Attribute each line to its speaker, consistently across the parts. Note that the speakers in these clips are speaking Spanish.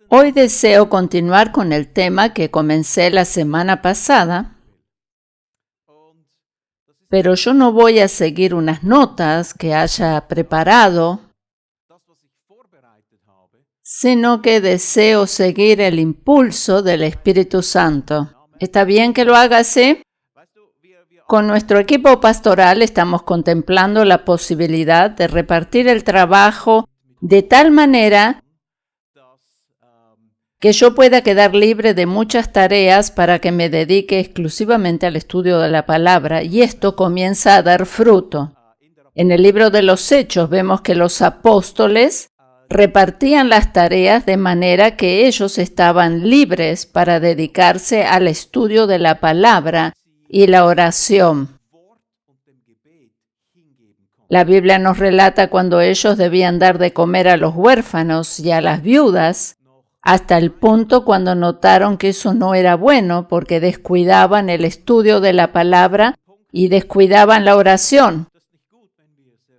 Speaker 1: Hoy deseo continuar con el tema que comencé la semana pasada, pero yo no voy a seguir unas notas que haya preparado, sino que deseo seguir el impulso del Espíritu Santo. ¿Está bien que lo haga así? Con nuestro equipo pastoral estamos contemplando la posibilidad de repartir el trabajo de tal manera que yo pueda quedar libre de muchas tareas para que me dedique exclusivamente al estudio de la palabra, y esto comienza a dar fruto. En el libro de los Hechos vemos que los apóstoles repartían las tareas de manera que ellos estaban libres para dedicarse al estudio de la palabra y la oración. La Biblia nos relata cuando ellos debían dar de comer a los huérfanos y a las viudas, hasta el punto cuando notaron que eso no era bueno porque descuidaban el estudio de la palabra y descuidaban la oración.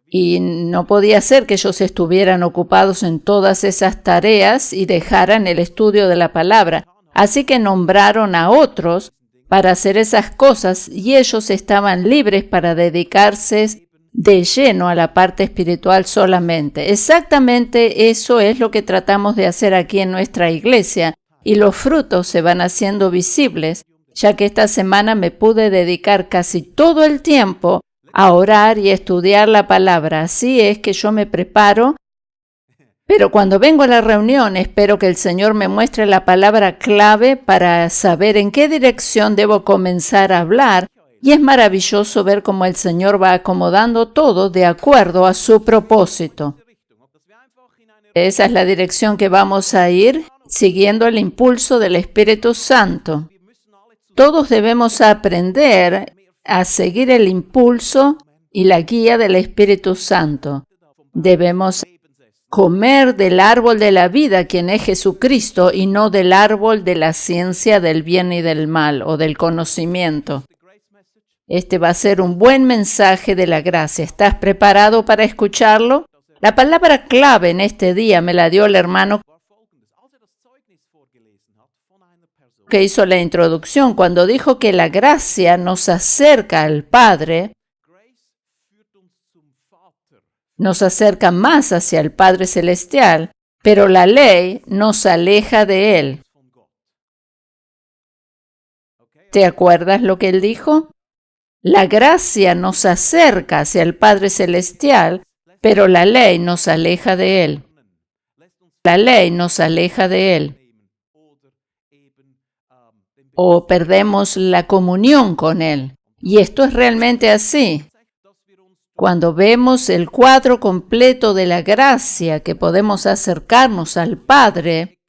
Speaker 1: Y no podía ser que ellos estuvieran ocupados en todas esas tareas y dejaran el estudio de la palabra. Así que nombraron a otros para hacer esas cosas y ellos estaban libres para dedicarse de lleno a la parte espiritual solamente. Exactamente eso es lo que tratamos de hacer aquí en nuestra iglesia, y los frutos se van haciendo visibles, ya que esta semana me pude dedicar casi todo el tiempo a orar y estudiar la palabra. Así es que yo me preparo, pero cuando vengo a la reunión espero que el Señor me muestre la palabra clave para saber en qué dirección debo comenzar a hablar, y es maravilloso ver cómo el Señor va acomodando todo de acuerdo a su propósito. Esa es la dirección que vamos a ir, siguiendo el impulso del Espíritu Santo. Todos debemos aprender a seguir el impulso y la guía del Espíritu Santo. Debemos comer del árbol de la vida, quien es Jesucristo, y no del árbol de la ciencia del bien y del mal o del conocimiento. Este va a ser un buen mensaje de la gracia. ¿Estás preparado para escucharlo? La palabra clave en este día me la dio el hermano que hizo la introducción cuando dijo que la gracia nos acerca al Padre, nos acerca más hacia el Padre Celestial, pero la ley nos aleja de Él. ¿Te acuerdas lo que él dijo? La gracia nos acerca hacia el Padre Celestial, pero la ley nos aleja de Él. La ley nos aleja de Él. O perdemos la comunión con Él. Y esto es realmente así. Cuando vemos el cuadro completo de la gracia que podemos acercarnos al Padre,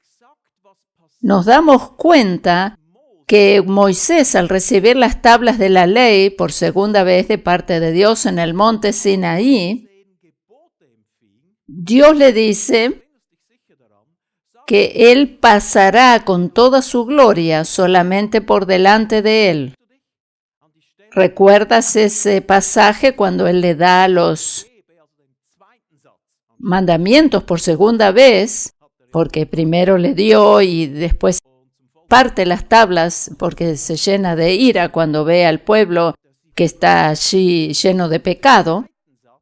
Speaker 1: nos damos cuenta que Moisés, al recibir las tablas de la ley por segunda vez de parte de Dios en el monte Sinaí, Dios le dice que Él pasará con toda su gloria solamente por delante de Él. ¿Recuerdas ese pasaje cuando Él le da los mandamientos por segunda vez? Porque primero le dio y después parte las tablas porque se llena de ira cuando ve al pueblo que está allí lleno de pecado.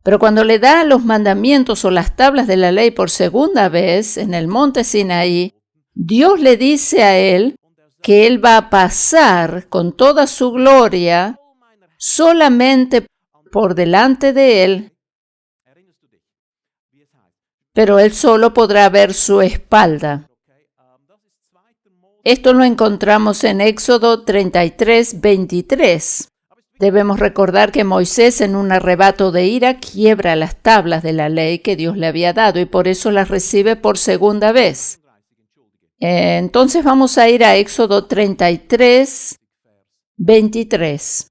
Speaker 1: Pero cuando le da los mandamientos o las tablas de la ley por segunda vez en el monte Sinaí, Dios le dice a él que él va a pasar con toda su gloria solamente por delante de él, pero él solo podrá ver su espalda. Esto lo encontramos en Éxodo 33, 23. Debemos recordar que Moisés, en un arrebato de ira, quiebra las tablas de la ley que Dios le había dado y por eso las recibe por segunda vez. Entonces vamos a ir a Éxodo 33, 23.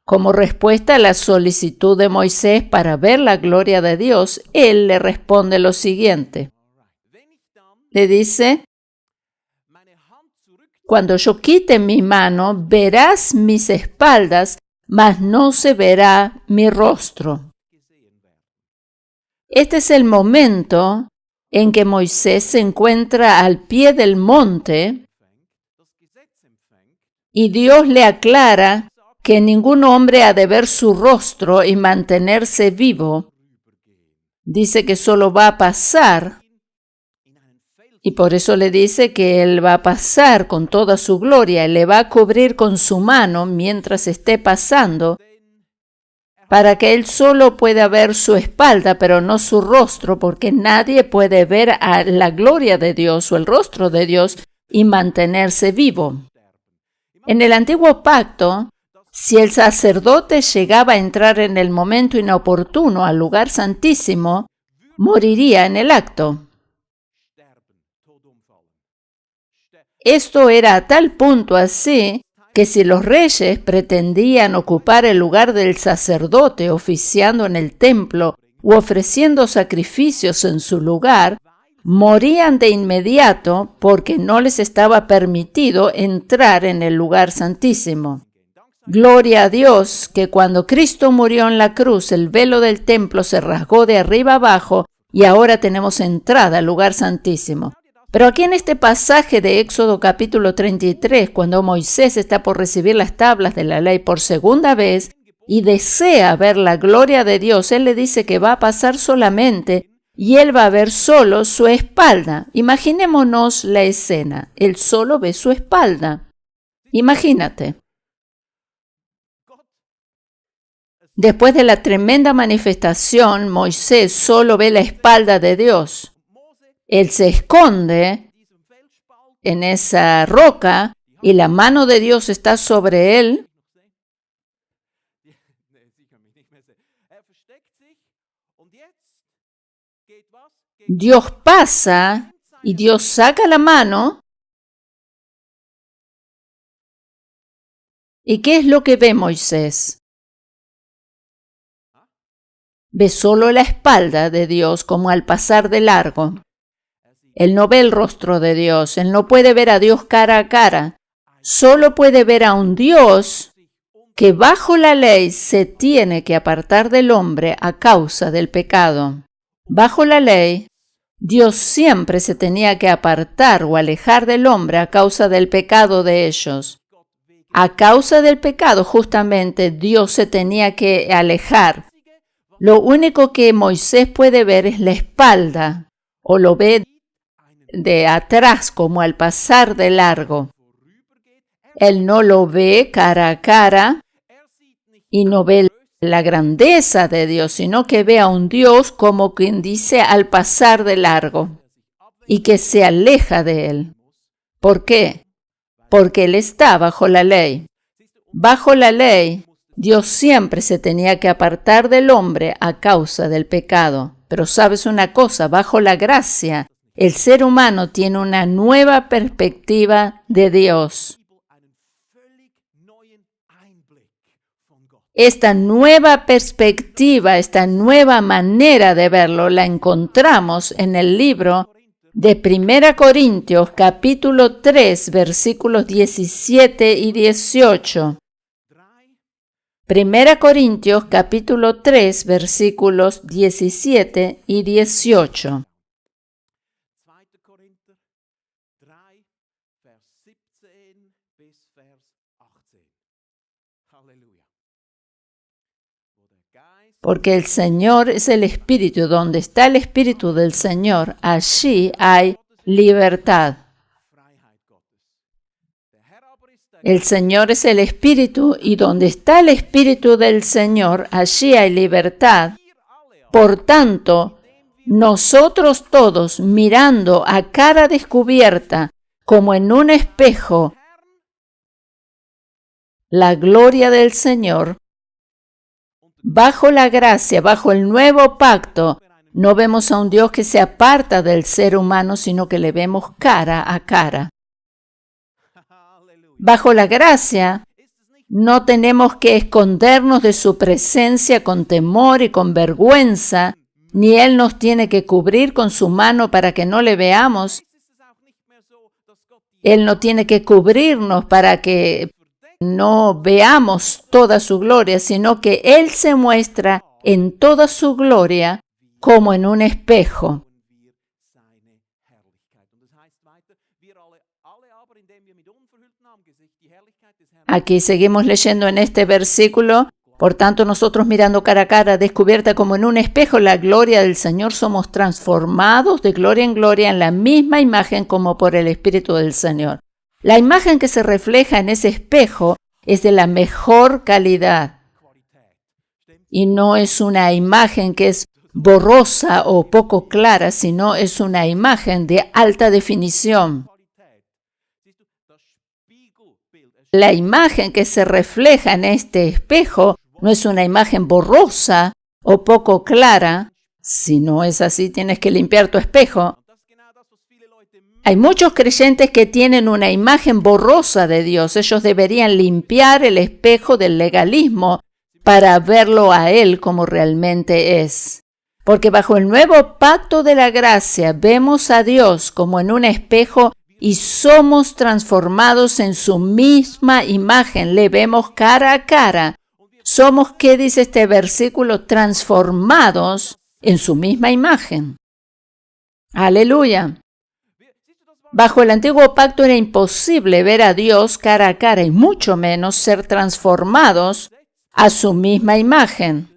Speaker 1: Como respuesta a la solicitud de Moisés para ver la gloria de Dios, él le responde lo siguiente. Le dice: cuando yo quite mi mano, verás mis espaldas, mas no se verá mi rostro. Este es el momento en que Moisés se encuentra al pie del monte y Dios le aclara que ningún hombre ha de ver su rostro y mantenerse vivo. Dice que solo va a pasar, y por eso le dice que Él va a pasar con toda su gloria, le va a cubrir con su mano mientras esté pasando, para que Él solo pueda ver su espalda, pero no su rostro, porque nadie puede ver a la gloria de Dios o el rostro de Dios y mantenerse vivo. En el antiguo pacto, si el sacerdote llegaba a entrar en el momento inoportuno al lugar santísimo, moriría en el acto. Esto era a tal punto así que si los reyes pretendían ocupar el lugar del sacerdote oficiando en el templo u ofreciendo sacrificios en su lugar, morían de inmediato porque no les estaba permitido entrar en el lugar santísimo. Gloria a Dios que cuando Cristo murió en la cruz, el velo del templo se rasgó de arriba abajo y ahora tenemos entrada al lugar santísimo. Pero aquí en este pasaje de Éxodo capítulo 33, cuando Moisés está por recibir las tablas de la ley por segunda vez y desea ver la gloria de Dios, Él le dice que va a pasar solamente y él va a ver solo su espalda. Imaginémonos la escena. Él solo ve su espalda. Imagínate. Después de la tremenda manifestación, Moisés solo ve la espalda de Dios. Él se esconde en esa roca y la mano de Dios está sobre él. Dios pasa y Dios saca la mano. ¿Y qué es lo que ve Moisés? Ve solo la espalda de Dios como al pasar de largo. Él no ve el rostro de Dios, él no puede ver a Dios cara a cara. Solo puede ver a un Dios que bajo la ley se tiene que apartar del hombre a causa del pecado. Bajo la ley, Dios siempre se tenía que apartar o alejar del hombre a causa del pecado de ellos. A causa del pecado, justamente, Dios se tenía que alejar. Lo único que Moisés puede ver es la espalda, o lo ve de atrás, como al pasar de largo. Él no lo ve cara a cara y no ve la grandeza de Dios, sino que ve a un Dios como quien dice al pasar de largo y que se aleja de él. ¿Por qué? Porque él está bajo la ley. Bajo la ley, Dios siempre se tenía que apartar del hombre a causa del pecado. Pero sabes una cosa, bajo la gracia, el ser humano tiene una nueva perspectiva de Dios. Esta nueva perspectiva, esta nueva manera de verlo, la encontramos en el libro de 1 Corintios, capítulo 3, versículos 17 y 18. 1 Corintios, capítulo 3, versículos 17 y 18. Porque el Señor es el Espíritu. Donde está el Espíritu del Señor, allí hay libertad. El Señor es el Espíritu, y donde está el Espíritu del Señor, allí hay libertad. Por tanto, nosotros todos, mirando a cara descubierta, como en un espejo, la gloria del Señor, bajo la gracia, bajo el nuevo pacto, no vemos a un Dios que se aparta del ser humano, sino que le vemos cara a cara. Bajo la gracia, no tenemos que escondernos de su presencia con temor y con vergüenza, ni Él nos tiene que cubrir con su mano para que no le veamos. Él no tiene que cubrirnos para que no veamos toda su gloria, sino que Él se muestra en toda su gloria como en un espejo. Aquí seguimos leyendo en este versículo. Por tanto, nosotros mirando cara a cara, descubierta como en un espejo la gloria del Señor, somos transformados de gloria en gloria en la misma imagen como por el Espíritu del Señor. La imagen que se refleja en ese espejo es de la mejor calidad. Y no es una imagen que es borrosa o poco clara, sino es una imagen de alta definición. La imagen que se refleja en este espejo no es una imagen borrosa o poco clara. Si no es así, tienes que limpiar tu espejo. Hay muchos creyentes que tienen una imagen borrosa de Dios. Ellos deberían limpiar el espejo del legalismo para verlo a Él como realmente es. Porque bajo el nuevo pacto de la gracia vemos a Dios como en un espejo y somos transformados en su misma imagen. Le vemos cara a cara. Somos, ¿qué dice este versículo? Transformados en su misma imagen. Aleluya. Bajo el antiguo pacto era imposible ver a Dios cara a cara y mucho menos ser transformados a su misma imagen.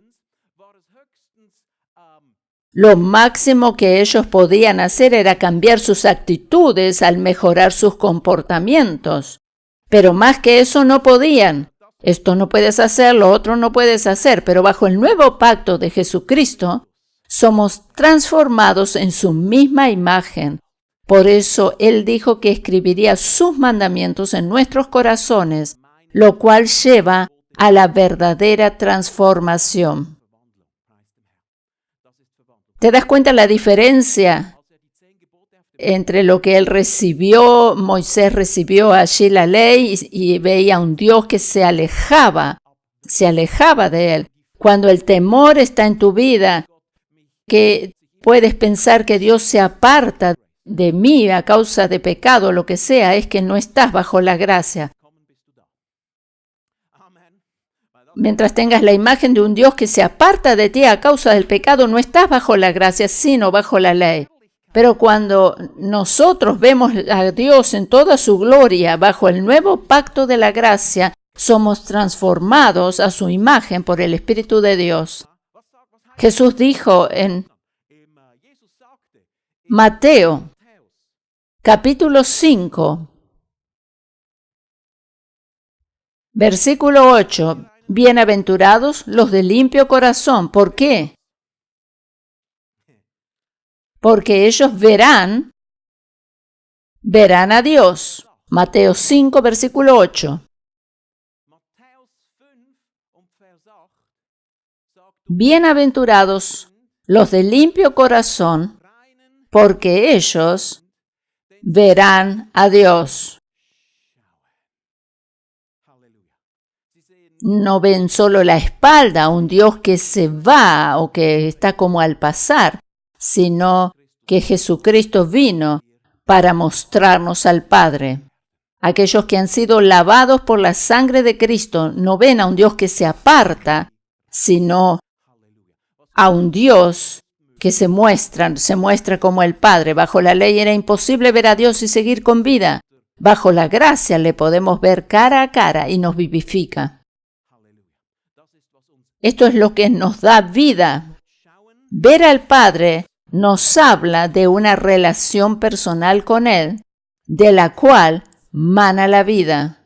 Speaker 1: Lo máximo que ellos podían hacer era cambiar sus actitudes al mejorar sus comportamientos. Pero más que eso no podían. Esto no puedes hacer, lo otro no puedes hacer. Pero bajo el nuevo pacto de Jesucristo, somos transformados en su misma imagen. Por eso Él dijo que escribiría sus mandamientos en nuestros corazones, lo cual lleva a la verdadera transformación. ¿Te das cuenta la diferencia entre lo que él recibió? Moisés recibió allí la ley y veía un Dios que se alejaba de él. Cuando el temor está en tu vida, que puedes pensar que Dios se aparta de mí a causa de pecado, lo que sea, es que no estás bajo la gracia. Mientras tengas la imagen de un Dios que se aparta de ti a causa del pecado, no estás bajo la gracia, sino bajo la ley. Pero cuando nosotros vemos a Dios en toda su gloria, bajo el nuevo pacto de la gracia, somos transformados a su imagen por el Espíritu de Dios. Jesús dijo en Mateo, capítulo 5, versículo 8, bienaventurados los de limpio corazón. ¿Por qué? Porque ellos verán a Dios. Mateo 5, versículo 8. Bienaventurados los de limpio corazón, porque ellos verán a Dios. No ven solo la espalda, un Dios que se va o que está como al pasar, sino que Jesucristo vino para mostrarnos al Padre. Aquellos que han sido lavados por la sangre de Cristo no ven a un Dios que se aparta, sino a un Dios que se muestra como el Padre. Bajo la ley era imposible ver a Dios y seguir con vida. Bajo la gracia le podemos ver cara a cara y nos vivifica. Esto es lo que nos da vida. Ver al Padre nos habla de una relación personal con Él, de la cual mana la vida.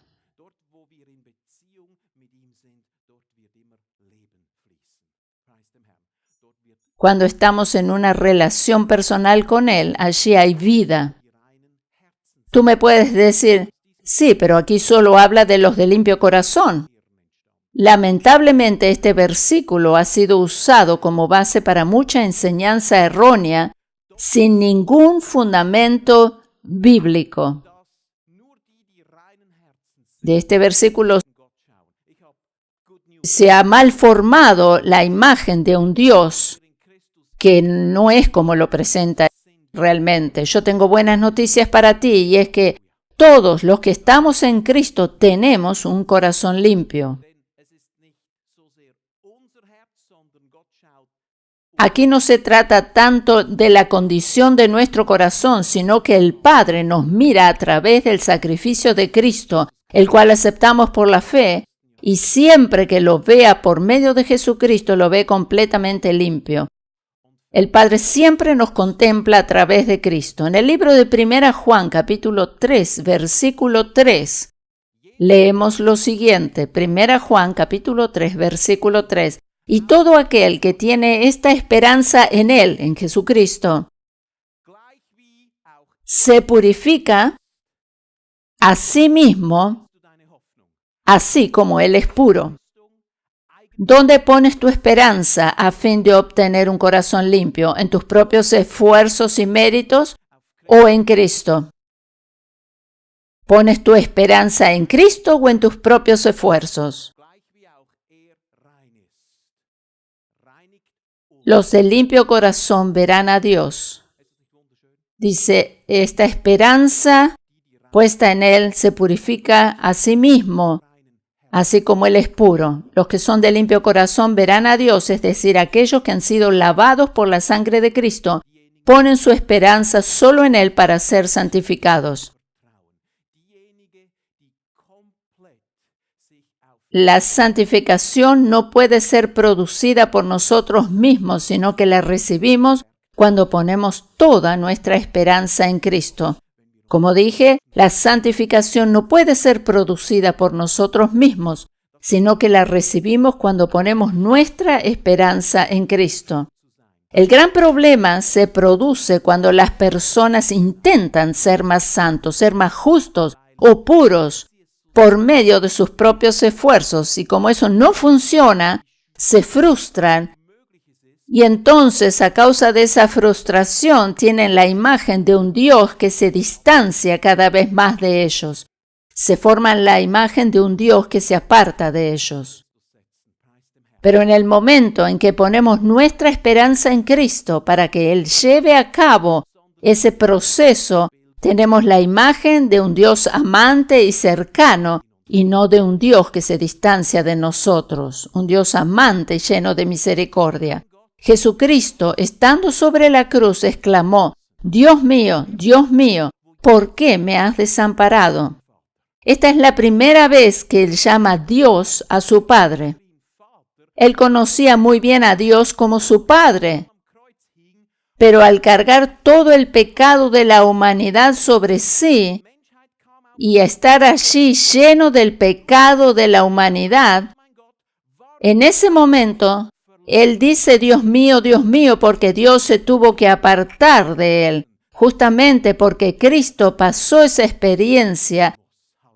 Speaker 1: Cuando estamos en una relación personal con Él, allí hay vida. Tú me puedes decir, sí, pero aquí solo habla de los de limpio corazón. Lamentablemente, este versículo ha sido usado como base para mucha enseñanza errónea sin ningún fundamento bíblico. De este versículo se ha mal formado la imagen de un Dios que no es como lo presenta realmente. Yo tengo buenas noticias para ti y es que todos los que estamos en Cristo tenemos un corazón limpio. Aquí no se trata tanto de la condición de nuestro corazón, sino que el Padre nos mira a través del sacrificio de Cristo el cual aceptamos por la fe, y siempre que lo vea por medio de Jesucristo, lo ve completamente limpio. El Padre siempre nos contempla a través de Cristo. En el libro de 1 Juan, capítulo 3, versículo 3, leemos lo siguiente. 1 Juan, capítulo 3, versículo 3. Y todo aquel que tiene esta esperanza en Él, en Jesucristo, se purifica a sí mismo, así como Él es puro. ¿Dónde pones tu esperanza a fin de obtener un corazón limpio? ¿En tus propios esfuerzos y méritos o en Cristo? ¿Pones tu esperanza en Cristo o en tus propios esfuerzos? Los de limpio corazón verán a Dios. Dice, esta esperanza puesta en Él se purifica a sí mismo, así como Él es puro. Los que son de limpio corazón verán a Dios, es decir, aquellos que han sido lavados por la sangre de Cristo, ponen su esperanza solo en Él para ser santificados. La santificación no puede ser producida por nosotros mismos, sino que la recibimos cuando ponemos toda nuestra esperanza en Cristo. Como dije, la santificación no puede ser producida por nosotros mismos, sino que la recibimos cuando ponemos nuestra esperanza en Cristo. El gran problema se produce cuando las personas intentan ser más santos, ser más justos o puros por medio de sus propios esfuerzos, y como eso no funciona, se frustran. Y entonces, a causa de esa frustración, tienen la imagen de un Dios que se distancia cada vez más de ellos. Se forman la imagen de un Dios que se aparta de ellos. Pero en el momento en que ponemos nuestra esperanza en Cristo para que Él lleve a cabo ese proceso, tenemos la imagen de un Dios amante y cercano, y no de un Dios que se distancia de nosotros, un Dios amante y lleno de misericordia. Jesucristo, estando sobre la cruz, exclamó, Dios mío, ¿por qué me has desamparado? Esta es la primera vez que Él llama Dios a su Padre. Él conocía muy bien a Dios como su Padre, pero al cargar todo el pecado de la humanidad sobre sí y estar allí lleno del pecado de la humanidad, en ese momento Él dice, Dios mío, porque Dios se tuvo que apartar de Él, justamente porque Cristo pasó esa experiencia,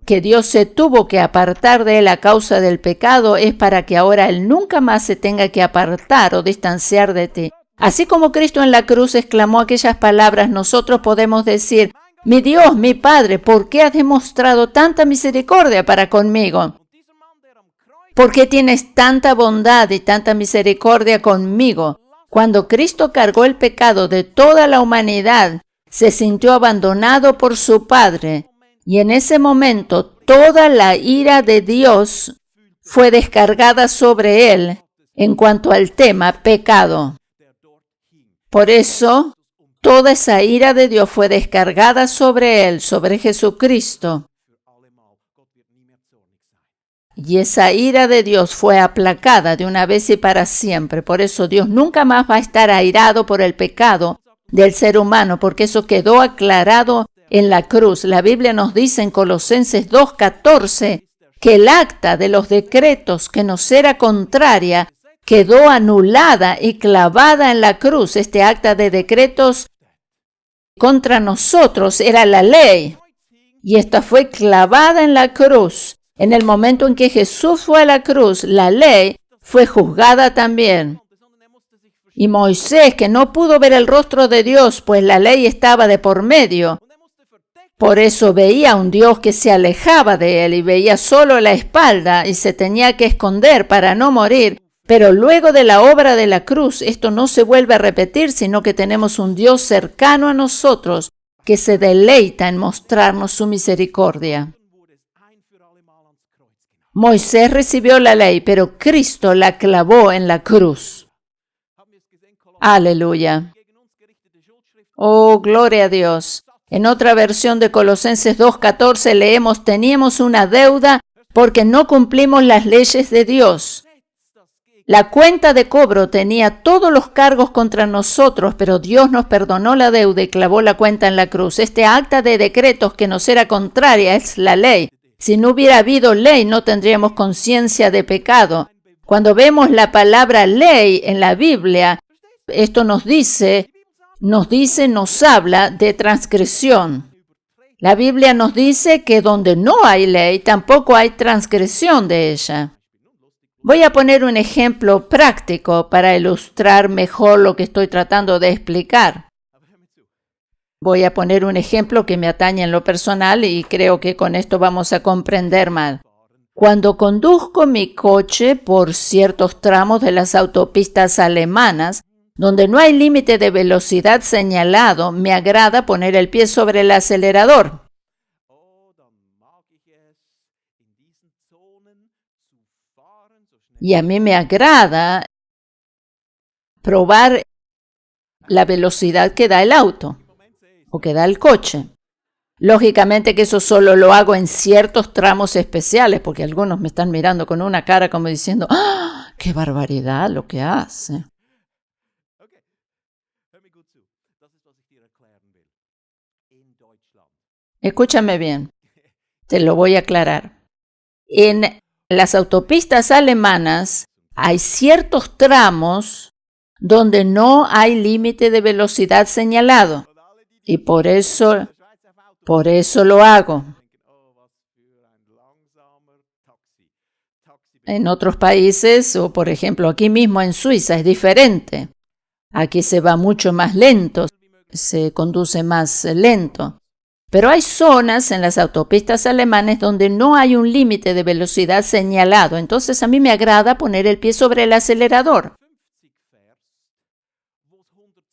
Speaker 1: que Dios se tuvo que apartar de Él a causa del pecado, es para que ahora Él nunca más se tenga que apartar o distanciar de ti. Así como Cristo en la cruz exclamó aquellas palabras, nosotros podemos decir, mi Dios, mi Padre, ¿por qué has demostrado tanta misericordia para conmigo? ¿Por qué tienes tanta bondad y tanta misericordia conmigo? Cuando Cristo cargó el pecado de toda la humanidad, se sintió abandonado por su Padre, y en ese momento toda la ira de Dios fue descargada sobre Él en cuanto al tema pecado. Por eso, toda esa ira de Dios fue descargada sobre Él, sobre Jesucristo. Y esa ira de Dios fue aplacada de una vez y para siempre. Por eso Dios nunca más va a estar airado por el pecado del ser humano, porque eso quedó aclarado en la cruz. La Biblia nos dice en Colosenses 2:14 que el acta de los decretos que nos era contraria quedó anulada y clavada en la cruz. Este acta de decretos contra nosotros era la ley, y esta fue clavada en la cruz. En el momento en que Jesús fue a la cruz, la ley fue juzgada también. Y Moisés, que no pudo ver el rostro de Dios, pues la ley estaba de por medio, por eso veía un Dios que se alejaba de él y veía solo la espalda y se tenía que esconder para no morir. Pero luego de la obra de la cruz, esto no se vuelve a repetir, sino que tenemos un Dios cercano a nosotros que se deleita en mostrarnos su misericordia. Moisés recibió la ley, pero Cristo la clavó en la cruz. Aleluya. Oh, gloria a Dios. En otra versión de Colosenses 2:14 leemos, teníamos una deuda porque no cumplimos las leyes de Dios. La cuenta de cobro tenía todos los cargos contra nosotros, pero Dios nos perdonó la deuda y clavó la cuenta en la cruz. Este acta de decretos que nos era contraria es la ley. Si no hubiera habido ley, no tendríamos conciencia de pecado. Cuando vemos la palabra ley en la Biblia, esto nos habla de transgresión. La Biblia nos dice que donde no hay ley, tampoco hay transgresión de ella. Voy a poner un ejemplo práctico para ilustrar mejor lo que estoy tratando de explicar. Voy a poner un ejemplo que me atañe en lo personal y creo que con esto vamos a comprender más. Cuando conduzco mi coche por ciertos tramos de las autopistas alemanas, donde no hay límite de velocidad señalado, me agrada poner el pie sobre el acelerador. Y a mí me agrada probar la velocidad que da el auto o que da el coche. Lógicamente que eso solo lo hago en ciertos tramos especiales, porque algunos me están mirando con una cara como diciendo, ¡ah! ¡Qué barbaridad lo que hace! Escúchame bien, te lo voy a aclarar. En las autopistas alemanas hay ciertos tramos donde no hay límite de velocidad señalado y por eso lo hago. En otros países, o por ejemplo aquí mismo en Suiza, es diferente. Aquí se va mucho más lento, se conduce más lento. Pero hay zonas en las autopistas alemanas donde no hay un límite de velocidad señalado. Entonces a mí me agrada poner el pie sobre el acelerador.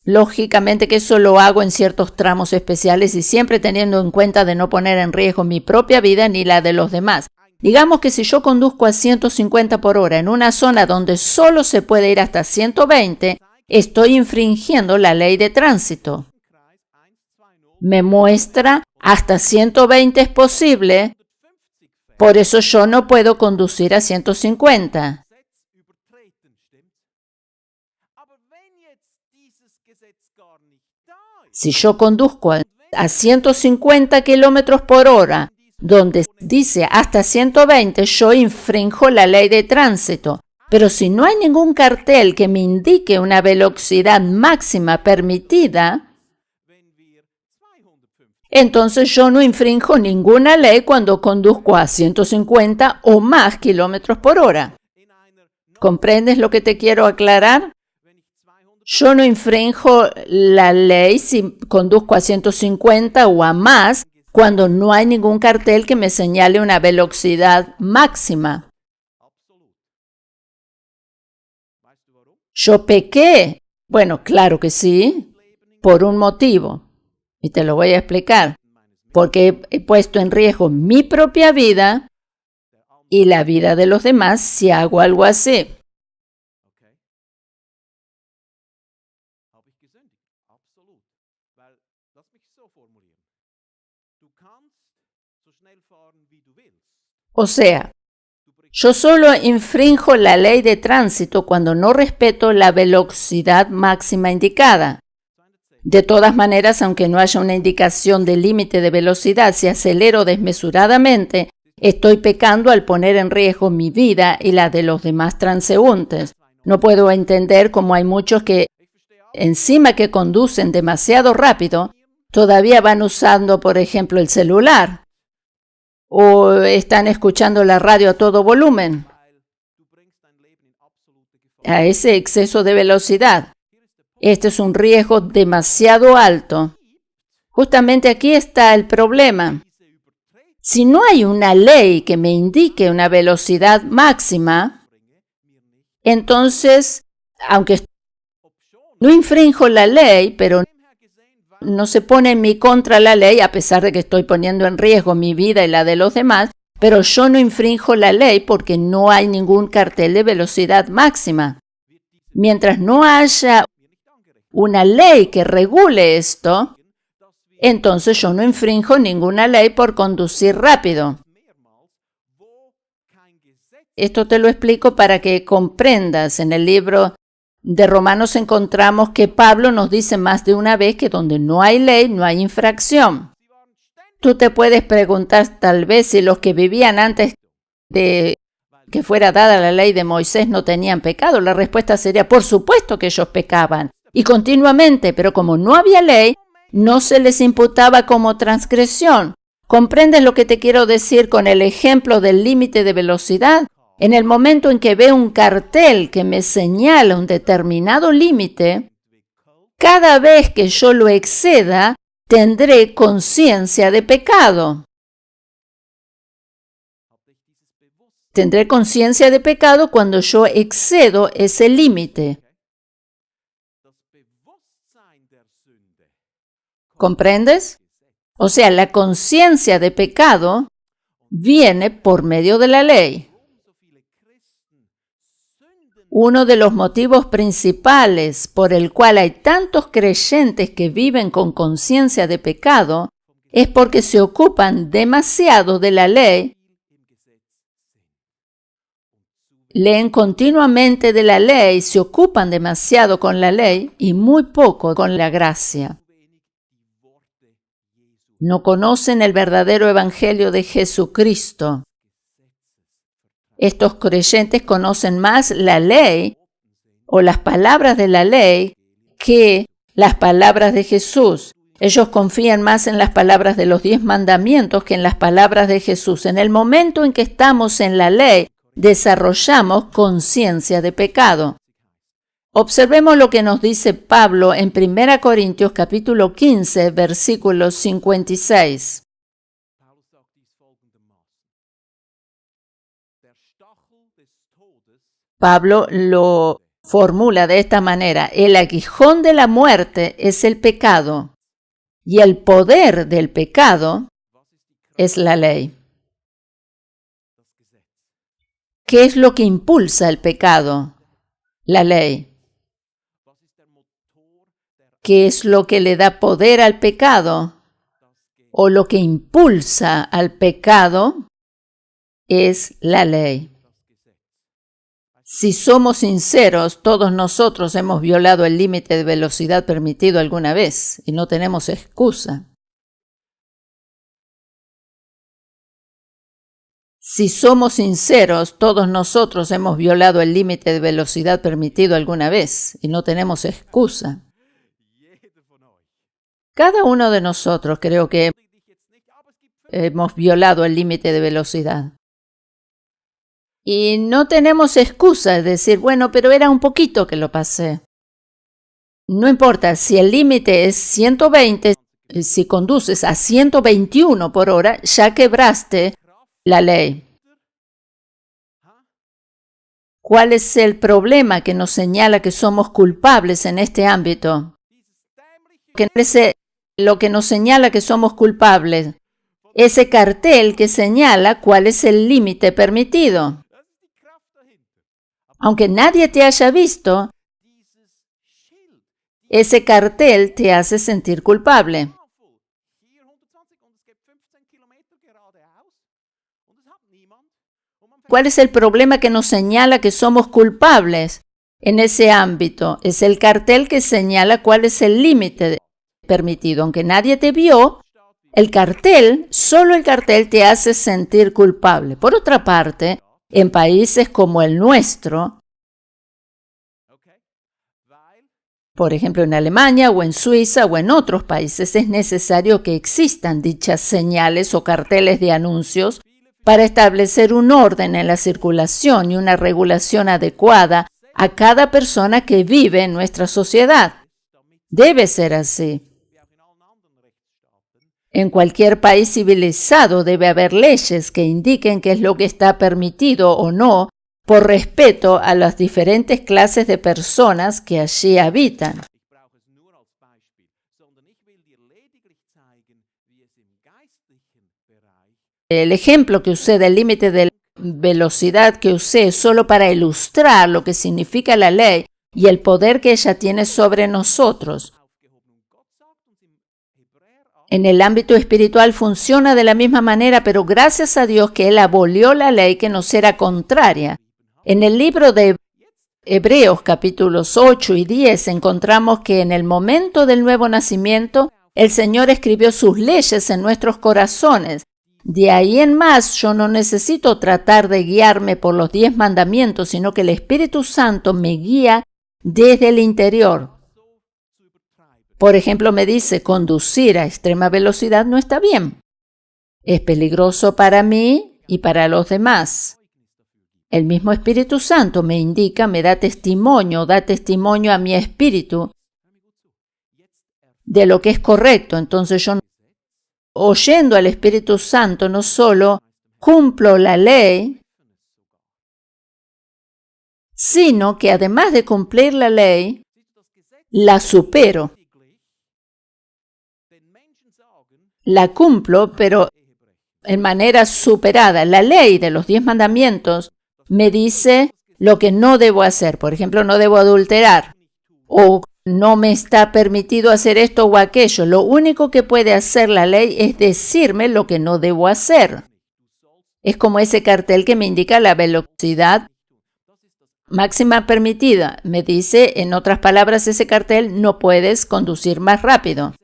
Speaker 1: Lógicamente que eso lo hago en ciertos tramos especiales y siempre teniendo en cuenta de no poner en riesgo mi propia vida ni la de los demás. Digamos que si yo conduzco a 150 por hora en una zona donde solo se puede ir hasta 120, estoy infringiendo la ley de tránsito. Me muestra hasta 120 es posible, por eso yo no puedo conducir a 150. Si yo conduzco a 150 kilómetros por hora, donde dice hasta 120, yo infrinjo la ley de tránsito. Pero si no hay ningún cartel que me indique una velocidad máxima permitida, entonces yo no infrinjo ninguna ley cuando conduzco a 150 o más kilómetros por hora. ¿Comprendes lo que te quiero aclarar? Yo no infrinjo la ley si conduzco a 150 o a más cuando no hay ningún cartel que me señale una velocidad máxima. ¿Yo pequé? Bueno, claro que sí, por un motivo. Y te lo voy a explicar. Porque he puesto en riesgo mi propia vida y la vida de los demás si hago algo así. O sea, yo solo infrinjo la ley de tránsito cuando no respeto la velocidad máxima indicada. De todas maneras, aunque no haya una indicación de límite de velocidad, si acelero desmesuradamente, estoy pecando al poner en riesgo mi vida y la de los demás transeúntes. No puedo entender cómo hay muchos que, encima que conducen demasiado rápido, todavía van usando, por ejemplo, el celular o están escuchando la radio a todo volumen. A ese exceso de velocidad. Este es un riesgo demasiado alto. Justamente aquí está el problema. Si no hay una ley que me indique una velocidad máxima, entonces, aunque no infrinjo la ley, pero no se pone en mi contra la ley, a pesar de que estoy poniendo en riesgo mi vida y la de los demás, pero yo no infrinjo la ley porque no hay ningún cartel de velocidad máxima. Mientras no haya una ley que regule esto, entonces yo no infrinjo ninguna ley por conducir rápido. Esto te lo explico para que comprendas. En el libro de Romanos encontramos que Pablo nos dice más de una vez que donde no hay ley, no hay infracción. Tú te puedes preguntar tal vez si los que vivían antes de que fuera dada la ley de Moisés no tenían pecado. La respuesta sería, por supuesto que ellos pecaban, y continuamente, pero como no había ley, no se les imputaba como transgresión. ¿Comprendes lo que te quiero decir con el ejemplo del límite de velocidad? En el momento en que veo un cartel que me señala un determinado límite, cada vez que yo lo exceda, tendré conciencia de pecado. Tendré conciencia de pecado cuando yo excedo ese límite. ¿Comprendes? O sea, la conciencia de pecado viene por medio de la ley. Uno de los motivos principales por el cual hay tantos creyentes que viven con conciencia de pecado es porque se ocupan demasiado de la ley, leen continuamente de la ley, se ocupan demasiado con la ley y muy poco con la gracia. No conocen el verdadero evangelio de Jesucristo. Estos creyentes conocen más la ley o las palabras de la ley que las palabras de Jesús. Ellos confían más en las palabras de los 10 mandamientos que en las palabras de Jesús. En el momento en que estamos en la ley, desarrollamos conciencia de pecado. Observemos lo que nos dice Pablo en 1 Corintios capítulo 15, versículo 56. Pablo lo formula de esta manera: el aguijón de la muerte es el pecado, y el poder del pecado es la ley. ¿Qué es lo que impulsa el pecado? La ley. ¿Qué es lo que le da poder al pecado? O lo que impulsa al pecado es la ley. Si somos sinceros, todos nosotros hemos violado el límite de velocidad permitido alguna vez y no tenemos excusa. Si somos sinceros, todos nosotros hemos violado el límite de velocidad permitido alguna vez y no tenemos excusa. Cada uno de nosotros creo que hemos violado el límite de velocidad. Y no tenemos excusa de decir, bueno, pero era un poquito que lo pasé. No importa, si el límite es 120, si conduces a 121 por hora, ya quebraste la ley. ¿Cuál es el problema que nos señala que somos culpables en este ámbito? Lo que nos señala que somos culpables, ese cartel que señala cuál es el límite permitido. Aunque nadie te haya visto, ese cartel te hace sentir culpable. ¿Cuál es el problema que nos señala que somos culpables en ese ámbito? Es el cartel que señala cuál es el límite permitido. Aunque nadie te vio, solo el cartel te hace sentir culpable. Por otra parte, en países como el nuestro, por ejemplo en Alemania o en Suiza o en otros países, es necesario que existan dichas señales o carteles de anuncios para establecer un orden en la circulación y una regulación adecuada a cada persona que vive en nuestra sociedad. Debe ser así. En cualquier país civilizado debe haber leyes que indiquen qué es lo que está permitido o no, por respeto a las diferentes clases de personas que allí habitan. El ejemplo que usé del límite de velocidad que usé es solo para ilustrar lo que significa la ley y el poder que ella tiene sobre nosotros. En el ámbito espiritual funciona de la misma manera, pero gracias a Dios que Él abolió la ley que nos era contraria. En el libro de Hebreos capítulos 8 y 10 encontramos que en el momento del nuevo nacimiento, el Señor escribió sus leyes en nuestros corazones. De ahí en más, yo no necesito tratar de guiarme por los 10 mandamientos, sino que el Espíritu Santo me guía desde el interior. Por ejemplo, me dice, conducir a extrema velocidad no está bien. Es peligroso para mí y para los demás. El mismo Espíritu Santo me indica, me da testimonio a mi espíritu de lo que es correcto. Entonces yo, oyendo al Espíritu Santo, no solo cumplo la ley, sino que además de cumplir la ley, la supero. La cumplo, pero en manera superada. La ley de los 10 mandamientos me dice lo que no debo hacer. Por ejemplo, no debo adulterar o no me está permitido hacer esto o aquello. Lo único que puede hacer la ley es decirme lo que no debo hacer. Es como ese cartel que me indica la velocidad máxima permitida. Me dice, en otras palabras, ese cartel, no puedes conducir más rápido.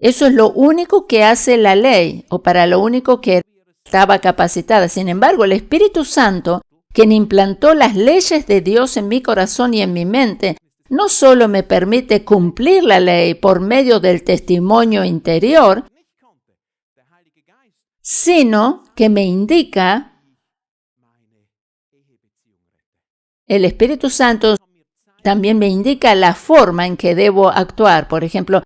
Speaker 1: Eso es lo único que hace la ley, o para lo único que estaba capacitada. Sin embargo, el Espíritu Santo, quien implantó las leyes de Dios en mi corazón y en mi mente, no solo me permite cumplir la ley por medio del testimonio interior, sino que me indica, el Espíritu Santo también me indica la forma en que debo actuar. Por ejemplo,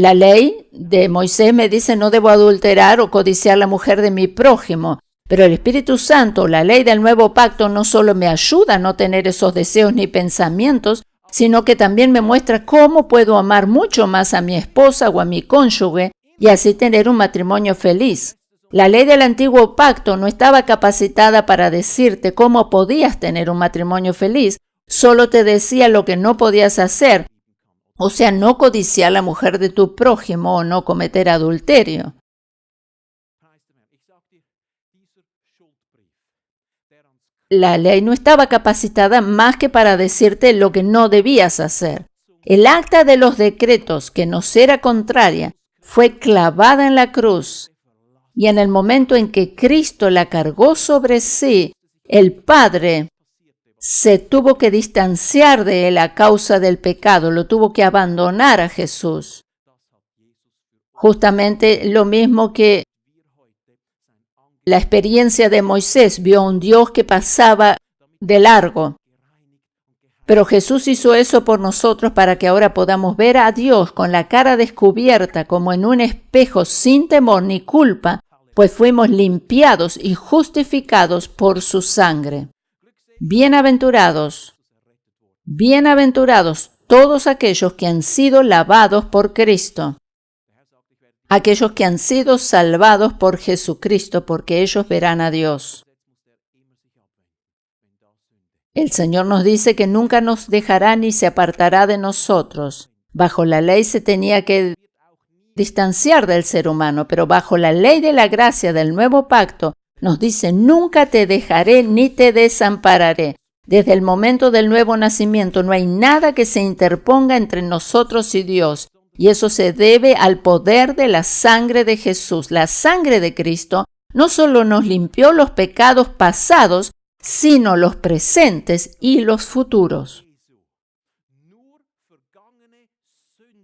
Speaker 1: la ley de Moisés me dice no debo adulterar o codiciar la mujer de mi prójimo, pero el Espíritu Santo, la ley del nuevo pacto, no solo me ayuda a no tener esos deseos ni pensamientos, sino que también me muestra cómo puedo amar mucho más a mi esposa o a mi cónyuge y así tener un matrimonio feliz. La ley del antiguo pacto no estaba capacitada para decirte cómo podías tener un matrimonio feliz, solo te decía lo que no podías hacer. O sea, no codiciar a la mujer de tu prójimo o no cometer adulterio. La ley no estaba capacitada más que para decirte lo que no debías hacer. El acta de los decretos, que nos era contraria, fue clavada en la cruz. Y en el momento en que Cristo la cargó sobre sí, el Padre se tuvo que distanciar de él a causa del pecado, lo tuvo que abandonar a Jesús. Justamente lo mismo que la experiencia de Moisés, vio a un Dios que pasaba de largo. Pero Jesús hizo eso por nosotros para que ahora podamos ver a Dios con la cara descubierta como en un espejo sin temor ni culpa, pues fuimos limpiados y justificados por su sangre. Bienaventurados todos aquellos que han sido lavados por Cristo, aquellos que han sido salvados por Jesucristo, porque ellos verán a Dios. El Señor nos dice que nunca nos dejará ni se apartará de nosotros. Bajo la ley se tenía que distanciar del ser humano, pero bajo la ley de la gracia del nuevo pacto, nos dice, nunca te dejaré ni te desampararé. Desde el momento del nuevo nacimiento no hay nada que se interponga entre nosotros y Dios. Y eso se debe al poder de la sangre de Jesús. La sangre de Cristo no solo nos limpió los pecados pasados, sino los presentes y los futuros.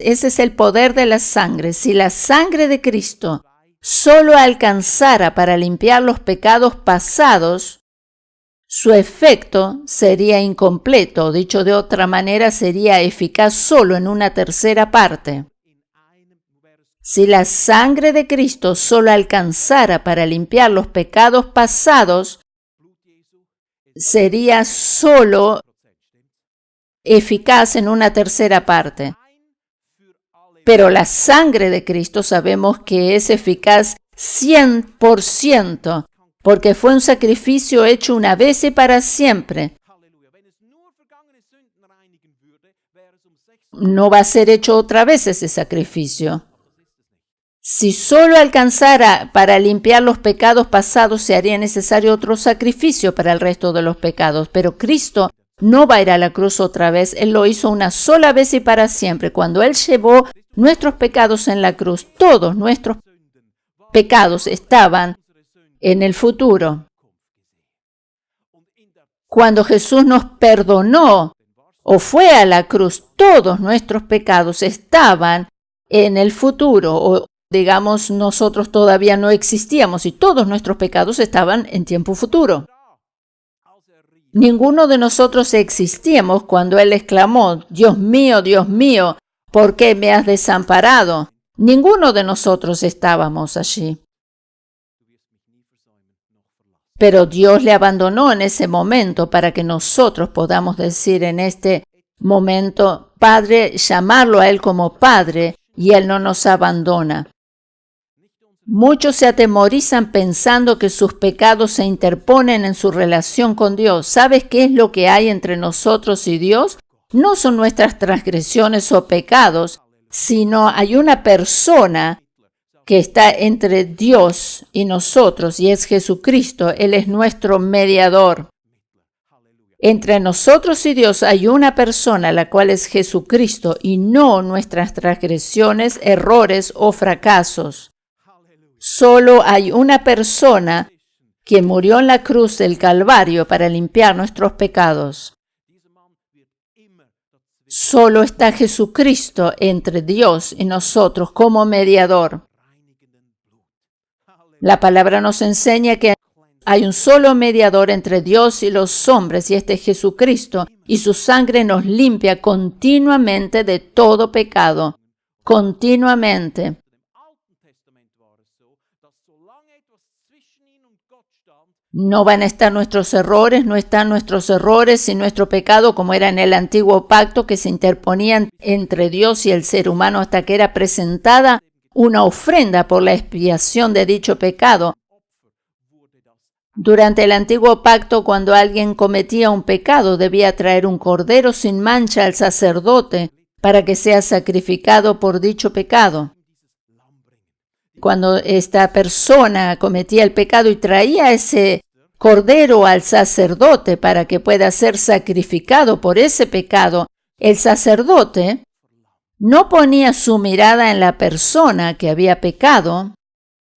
Speaker 1: Ese es el poder de la sangre. Si la sangre de Cristo solo alcanzara para limpiar los pecados pasados, su efecto sería incompleto, dicho de otra manera, sería eficaz solo en una tercera parte. Si la sangre de Cristo solo alcanzara para limpiar los pecados pasados, sería solo eficaz en una tercera parte. Pero la sangre de Cristo sabemos que es eficaz 100%, porque fue un sacrificio hecho una vez y para siempre. No va a ser hecho otra vez ese sacrificio. Si solo alcanzara para limpiar los pecados pasados, se haría necesario otro sacrificio para el resto de los pecados. Pero Cristo no va a ir a la cruz otra vez. Él lo hizo una sola vez y para siempre. Cuando Él llevó nuestros pecados en la cruz, todos nuestros pecados estaban en el futuro. Cuando Jesús nos perdonó o fue a la cruz, todos nuestros pecados estaban en el futuro, o digamos, nosotros todavía no existíamos y todos nuestros pecados estaban en tiempo futuro. Ninguno de nosotros existíamos cuando Él exclamó, Dios mío, ¿por qué me has desamparado? Ninguno de nosotros estábamos allí. Pero Dios le abandonó en ese momento para que nosotros podamos decir en este momento, Padre, llamarlo a Él como Padre, y Él no nos abandona. Muchos se atemorizan pensando que sus pecados se interponen en su relación con Dios. ¿Sabes qué es lo que hay entre nosotros y Dios? No son nuestras transgresiones o pecados, sino hay una persona que está entre Dios y nosotros, y es Jesucristo. Él es nuestro mediador. Entre nosotros y Dios hay una persona, la cual es Jesucristo, y no nuestras transgresiones, errores o fracasos. Solo hay una persona que murió en la cruz del Calvario para limpiar nuestros pecados. Solo está Jesucristo entre Dios y nosotros como mediador. La palabra nos enseña que hay un solo mediador entre Dios y los hombres, y este es Jesucristo, y su sangre nos limpia continuamente de todo pecado. Continuamente. No van a estar nuestros errores, no están nuestros errores y nuestro pecado como era en el antiguo pacto, que se interponían entre Dios y el ser humano hasta que era presentada una ofrenda por la expiación de dicho pecado. Durante el antiguo pacto, cuando alguien cometía un pecado, debía traer un cordero sin mancha al sacerdote para que sea sacrificado por dicho pecado. Cuando esta persona cometía el pecado y traía ese cordero al sacerdote para que pueda ser sacrificado por ese pecado, el sacerdote no ponía su mirada en la persona que había pecado,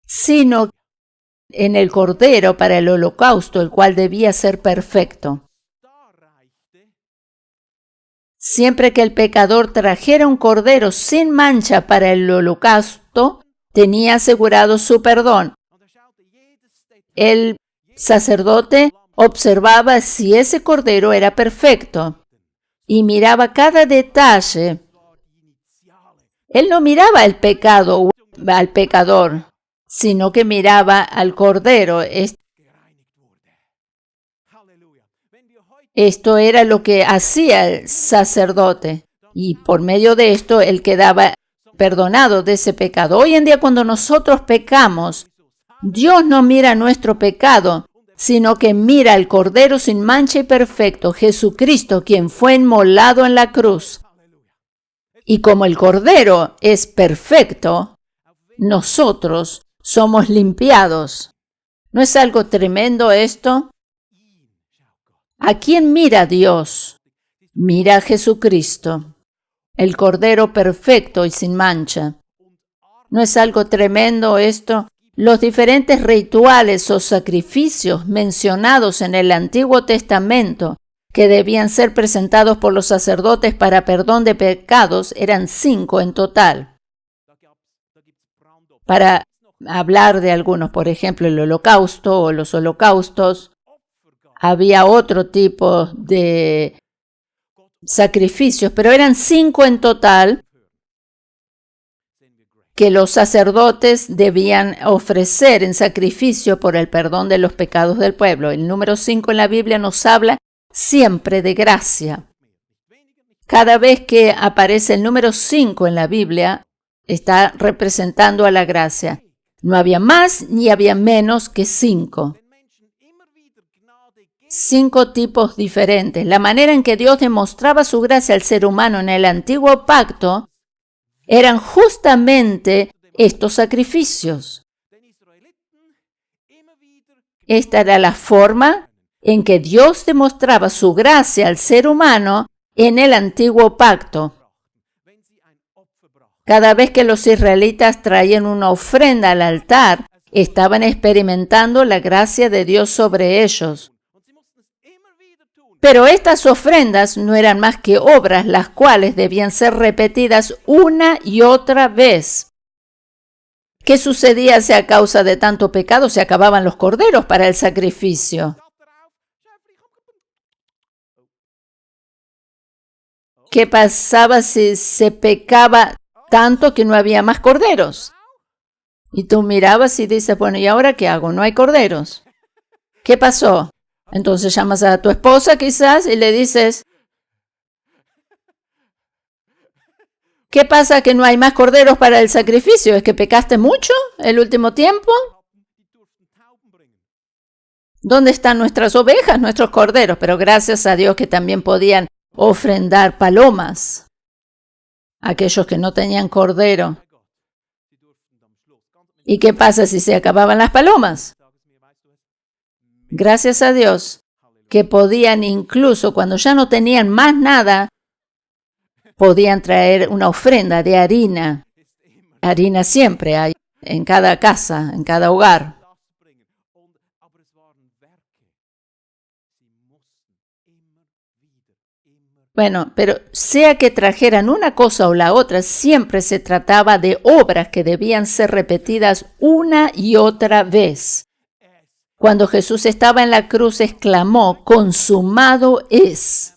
Speaker 1: sino en el cordero para el holocausto, el cual debía ser perfecto. Siempre que el pecador trajera un cordero sin mancha para el holocausto, tenía asegurado su perdón. El sacerdote observaba si ese cordero era perfecto y miraba cada detalle. Él no miraba el pecado al pecador, sino que miraba al cordero. Esto era lo que hacía el sacerdote, y por medio de esto él quedaba perdonado de ese pecado. Hoy en día, cuando nosotros pecamos, Dios no mira nuestro pecado, sino que mira al Cordero sin mancha y perfecto, Jesucristo, quien fue inmolado en la cruz. Y como el Cordero es perfecto, nosotros somos limpiados. ¿No es algo tremendo esto? ¿A quién mira Dios? Mira a Jesucristo, el Cordero perfecto y sin mancha. ¿No es algo tremendo esto? Los diferentes rituales o sacrificios mencionados en el Antiguo Testamento que debían ser presentados por los sacerdotes para perdón de pecados eran 5 en total. Para hablar de algunos, por ejemplo, el holocausto o los holocaustos, había otro tipo de sacrificios, pero eran 5 en total que los sacerdotes debían ofrecer en sacrificio por el perdón de los pecados del pueblo. El número 5 en la Biblia nos habla siempre de gracia. Cada vez que aparece el número 5 en la Biblia, está representando a la gracia. No había más ni había menos que 5. 5 tipos diferentes. La manera en que Dios demostraba su gracia al ser humano en el antiguo pacto eran justamente estos sacrificios. Esta era la forma en que Dios demostraba su gracia al ser humano en el antiguo pacto. Cada vez que los israelitas traían una ofrenda al altar, estaban experimentando la gracia de Dios sobre ellos. Pero estas ofrendas no eran más que obras las cuales debían ser repetidas una y otra vez. ¿Qué sucedía si a causa de tanto pecado se acababan los corderos para el sacrificio? ¿Qué pasaba si se pecaba tanto que no había más corderos? Y tú mirabas y dices, bueno, ¿y ahora qué hago? No hay corderos. ¿Qué pasó? Entonces llamas a tu esposa quizás y le dices, ¿qué pasa que no hay más corderos para el sacrificio? ¿Es que pecaste mucho el último tiempo? ¿Dónde están nuestras ovejas, nuestros corderos? Pero gracias a Dios que también podían ofrendar palomas. Aquellos que no tenían cordero. ¿Y qué pasa si se acababan las palomas? Gracias a Dios que podían incluso cuando ya no tenían más nada, podían traer una ofrenda de harina. Harina siempre hay en cada casa, en cada hogar. Bueno, pero sea que trajeran una cosa o la otra, siempre se trataba de obras que debían ser repetidas una y otra vez. Cuando Jesús estaba en la cruz, exclamó, consumado es.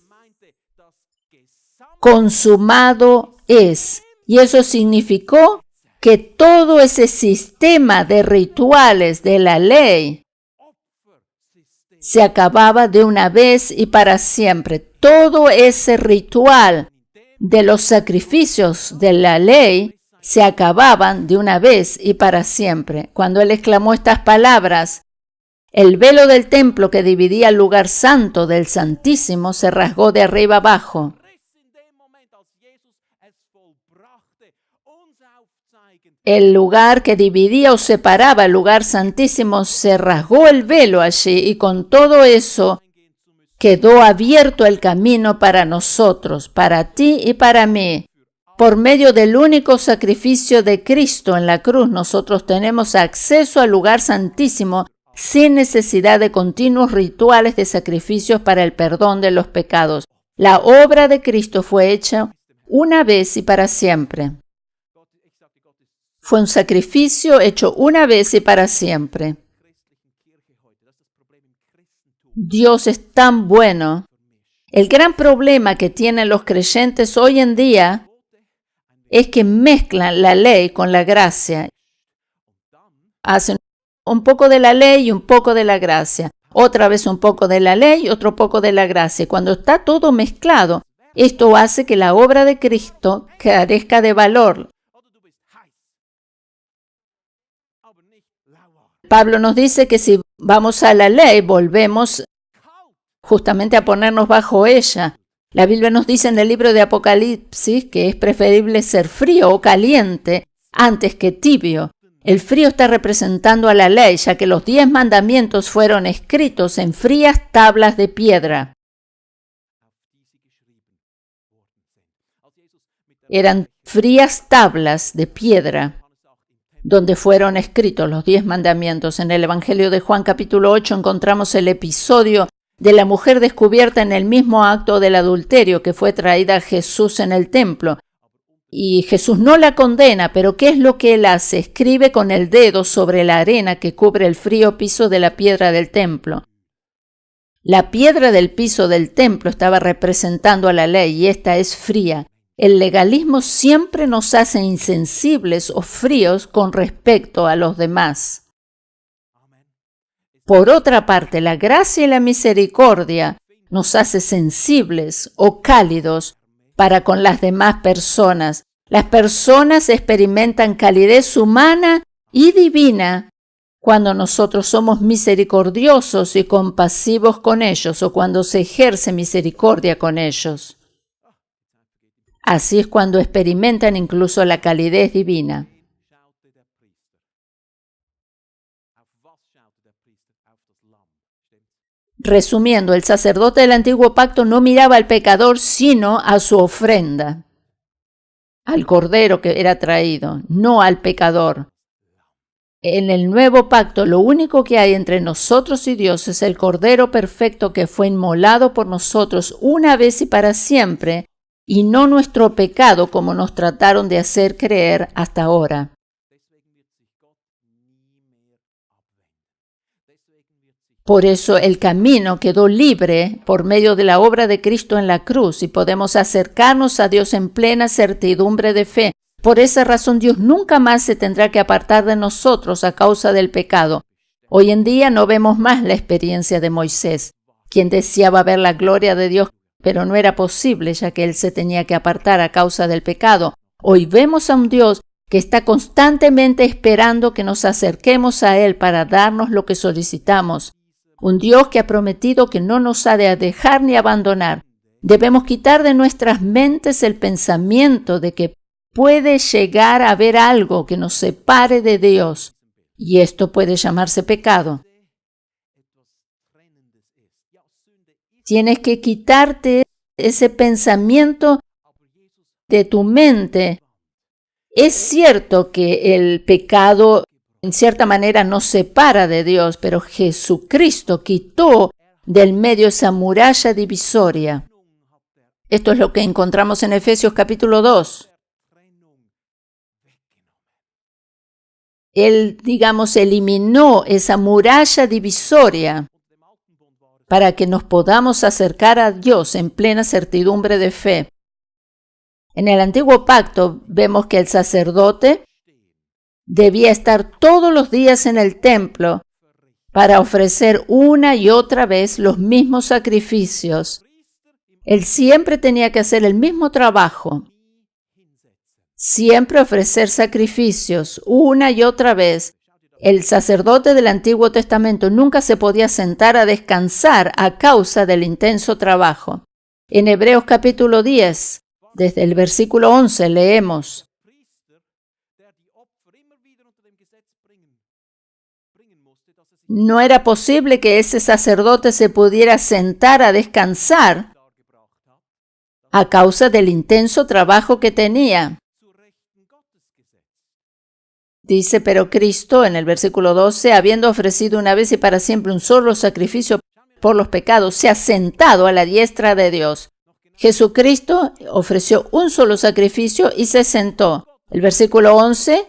Speaker 1: Consumado es. Y eso significó que todo ese sistema de rituales de la ley se acababa de una vez y para siempre. Todo ese ritual de los sacrificios de la ley se acababan de una vez y para siempre. Cuando él exclamó estas palabras, el velo del templo que dividía el lugar santo del Santísimo se rasgó de arriba abajo. El lugar que dividía o separaba el lugar santísimo se rasgó el velo allí y con todo eso quedó abierto el camino para nosotros, para ti y para mí. Por medio del único sacrificio de Cristo en la cruz, nosotros tenemos acceso al lugar santísimo sin necesidad de continuos rituales de sacrificios para el perdón de los pecados. La obra de Cristo fue hecha una vez y para siempre. Fue un sacrificio hecho una vez y para siempre. Dios es tan bueno. El gran problema que tienen los creyentes hoy en día es que mezclan la ley con la gracia. Hacen un poco de la ley y un poco de la gracia. Otra vez un poco de la ley y otro poco de la gracia. Cuando está todo mezclado, esto hace que la obra de Cristo carezca de valor. Pablo nos dice que si vamos a la ley, volvemos justamente a ponernos bajo ella. La Biblia nos dice en el libro de Apocalipsis que es preferible ser frío o caliente antes que tibio. El frío está representando a la ley, ya que los 10 mandamientos fueron escritos en frías tablas de piedra. Eran frías tablas de piedra donde fueron escritos los 10 mandamientos. En el Evangelio de Juan capítulo 8 encontramos el episodio de la mujer descubierta en el mismo acto del adulterio que fue traída a Jesús en el templo. Y Jesús no la condena, pero ¿qué es lo que él hace? Escribe con el dedo sobre la arena que cubre el frío piso de la piedra del templo. La piedra del piso del templo estaba representando a la ley y esta es fría. El legalismo siempre nos hace insensibles o fríos con respecto a los demás. Por otra parte, la gracia y la misericordia nos hace sensibles o cálidos para con las demás personas. Las personas experimentan calidez humana y divina cuando nosotros somos misericordiosos y compasivos con ellos o cuando se ejerce misericordia con ellos. Así es cuando experimentan incluso la calidez divina. Resumiendo, el sacerdote del antiguo pacto no miraba al pecador, sino a su ofrenda, al cordero que era traído, no al pecador. En el nuevo pacto, lo único que hay entre nosotros y Dios es el cordero perfecto que fue inmolado por nosotros una vez y para siempre, y no nuestro pecado como nos trataron de hacer creer hasta ahora. Por eso el camino quedó libre por medio de la obra de Cristo en la cruz y podemos acercarnos a Dios en plena certidumbre de fe. Por esa razón Dios nunca más se tendrá que apartar de nosotros a causa del pecado. Hoy en día no vemos más la experiencia de Moisés, quien deseaba ver la gloria de Dios, pero no era posible ya que él se tenía que apartar a causa del pecado. Hoy vemos a un Dios que está constantemente esperando que nos acerquemos a Él para darnos lo que solicitamos. Un Dios que ha prometido que no nos ha de dejar ni abandonar. Debemos quitar de nuestras mentes el pensamiento de que puede llegar a haber algo que nos separe de Dios, y esto puede llamarse pecado. Tienes que quitarte ese pensamiento de tu mente. Es cierto que el pecado en cierta manera nos separa de Dios, pero Jesucristo quitó del medio esa muralla divisoria. Esto es lo que encontramos en Efesios capítulo 2. Él, eliminó esa muralla divisoria para que nos podamos acercar a Dios en plena certidumbre de fe. En el antiguo pacto vemos que el sacerdote debía estar todos los días en el templo para ofrecer una y otra vez los mismos sacrificios. Él siempre tenía que hacer el mismo trabajo. Siempre ofrecer sacrificios una y otra vez. El sacerdote del Antiguo Testamento nunca se podía sentar a descansar a causa del intenso trabajo. En Hebreos capítulo 10, desde el versículo 11, leemos: no era posible que ese sacerdote se pudiera sentar a descansar a causa del intenso trabajo que tenía. Dice, pero Cristo, en el versículo 12, habiendo ofrecido una vez y para siempre un solo sacrificio por los pecados, se ha sentado a la diestra de Dios. Jesucristo ofreció un solo sacrificio y se sentó. El versículo 11,